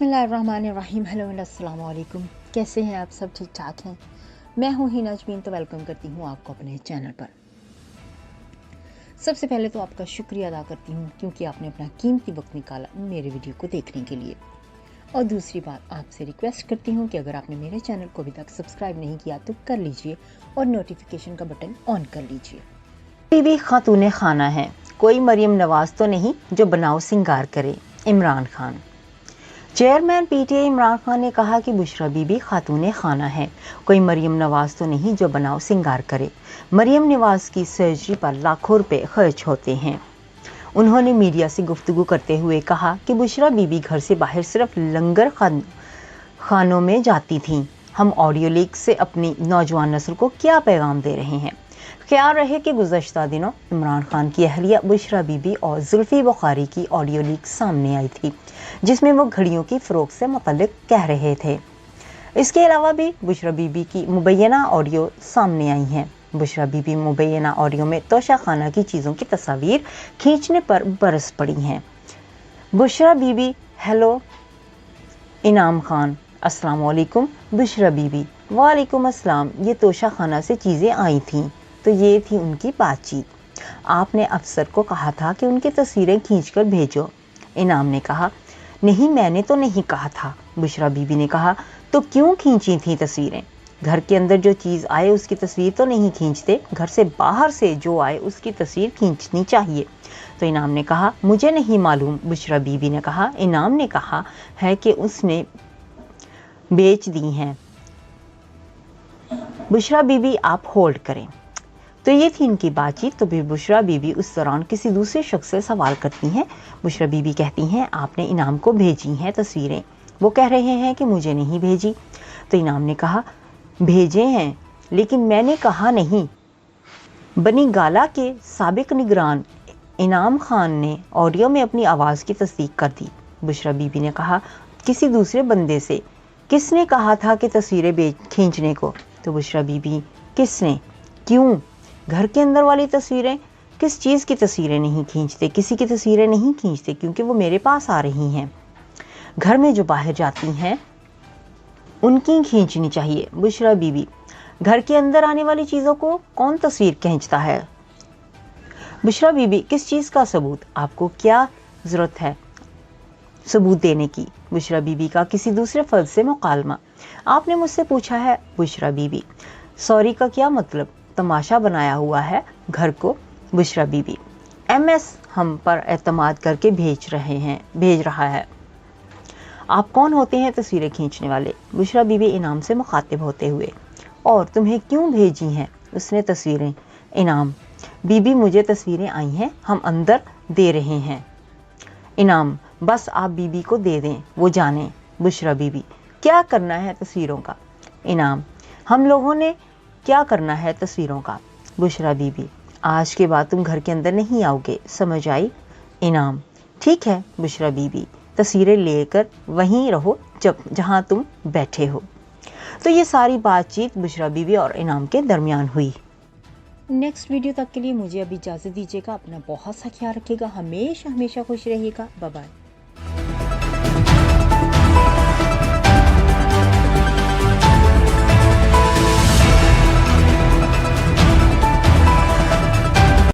बिस्मिल्लाहिर्रहमानिर्रहीम। Hello and अस्सलाम वालेकुम। कैसे हैं आप सब? ठीक ठाक हैं? मैं हूं हिना अजमीन, तो वेलकम करती हूं आपको अपने चैनल पर। सबसे पहले तो आपका शुक्रिया अदा करती हूं क्योंकि आपने अपना कीमती वक्त निकाला मेरे वीडियो को देखने के लिए। और दूसरी बात, आपसे रिक्वेस्ट करती हूं कि अगर आपने मेरे चैनल को अभी तक सब्सक्राइब नहीं किया तो कर लीजिए और नोटिफिकेशन का बटन ऑन कर लीजिए। बीबी खातूने खाना है, कोई मरियम नवाज तो नहीं जो बनाओ सिंगार करे। इमरान खान। चेयरमैन पीटीआई इमरान खान ने कहा कि बुशरा बीबी खातूने खाना है, कोई मरियम नवाज तो नहीं जो बनाओ सिंगार करे। मरियम नवाज की सर्जरी पर लाखों रुपए खर्च होते हैं। उन्होंने मीडिया से गुफ्तगू करते हुए कहा कि बुशरा बीबी घर से बाहर सिर्फ लंगर खानों में जाती थीं। हम ऑडियो लीक से अपनी नौजवान नस्ल को क्या पैगाम दे रहे हैं? ख्याल रहे कि गुज़श्ता दिनों इमरान खान की अहलिया बुशरा बीबी और जुल्फी बुखारी की ऑडियो लीक सामने आई थी, जिसमें वो घड़ियों की फ़रोख्त से मुतल्लिक कह रहे थे। इसके अलावा भी बुशरा बीबी की मुबैना ऑडियो सामने आई हैं। बुशरा बीबी मुबैना ऑडियो में तोशा खाना की चीज़ों की तस्वीर खींचने पर बरस पड़ी हैं। बुशरा बीबी, हेलो इनाम खान, अस्सलाम वालेकुम। बुशरा बीबी, वालेकुम अस्सलाम। ये तोशा खाना से चीज़ें आई थीं, तो ये थी उनकी बातचीत। आपने अफसर को कहा था कि उनकी तस्वीरें खींचकर भेजो। इनाम ने कहा, नहीं मैंने तो नहीं कहा था। बुशरा बीबी ने कहा, तो क्यों खींची थी तस्वीरें? घर के अंदर जो चीज़ आए उसकी तस्वीर तो नहीं खींचते, घर से बाहर से जो आए उसकी तस्वीर खींचनी चाहिए। तो इनाम ने कहा, मुझे नहीं मालूम। बुशरा बीबी ने कहा, इनाम ने कहा है कि उसने बेच दी हैं। बुशरा बीबी, आप होल्ड करें। तो ये थी इनकी बातचीत। तो फिर बुशरा बीबी उस दौरान किसी दूसरे शख्स से सवाल करती हैं। बुशरा बीबी कहती हैं, आपने इनाम को भेजी हैं तस्वीरें? वो कह रहे हैं कि मुझे नहीं भेजी। तो इनाम ने कहा, भेजे हैं, लेकिन मैंने कहा नहीं। बनी गाला के साबिक निगरान इनाम खान ने ऑडियो में अपनी आवाज़ की तस्दीक कर दी। बुशरा बीबी ने कहा, किसी दूसरे बंदे से? किसने कहा था कि तस्वीरें खींचने को? तो बुशरा बीबी, किसने? क्यों? घर के अंदर वाली तस्वीरें? किस चीज़ की तस्वीरें नहीं खींचते? किसी की तस्वीरें नहीं खींचते, क्योंकि वो मेरे पास आ रही हैं। घर में जो बाहर जाती हैं उनकी खींचनी चाहिए। बुशरा बीबी, घर के अंदर आने वाली चीज़ों को कौन तस्वीर खींचता है? बुशरा बीबी, किस चीज़ का सबूत? आपको क्या ज़रूरत है सबूत देने की? बुशरा बीबी का किसी दूसरे फर्द से मुकालमा। आपने मुझसे पूछा है। बुशरा बीबी, सॉरी का क्या मतलब? तमाशा बनाया हुआ है घर को। बुशरा बीबी, MS हम पर एतमाद करके भेज रहा है। आप कौन होते हैं तस्वीरें खींचने वाले? बुशरा बीबी इनाम से मुखातिब होते हुए, और तुम्हें क्यों भेजी हैं उसने तस्वीरें? इनाम, बीबी मुझे तस्वीरें आई हैं, हम अंदर दे रहे हैं। इनाम, बस आप बीबी को दे दें, वो जाने। बुशरा बीबी, क्या करना है तस्वीरों का? इनाम, हम लोगों ने क्या करना है तस्वीरों का? बुशरा बीबी, आज के बाद तुम घर के अंदर नहीं आओगे, समझ आई? इनाम, ठीक है। बुशरा बीबी, तस्वीरें लेकर वहीं रहो जहां तुम बैठे हो। तो ये सारी बातचीत बुशरा बीबी और इनाम के दरमियान हुई। नेक्स्ट वीडियो तक के लिए मुझे अभी इजाज़त दीजिएगा। अपना बहुत सा ख्याल रखिएगा। हमेशा खुश रहिएगा। Bye bye.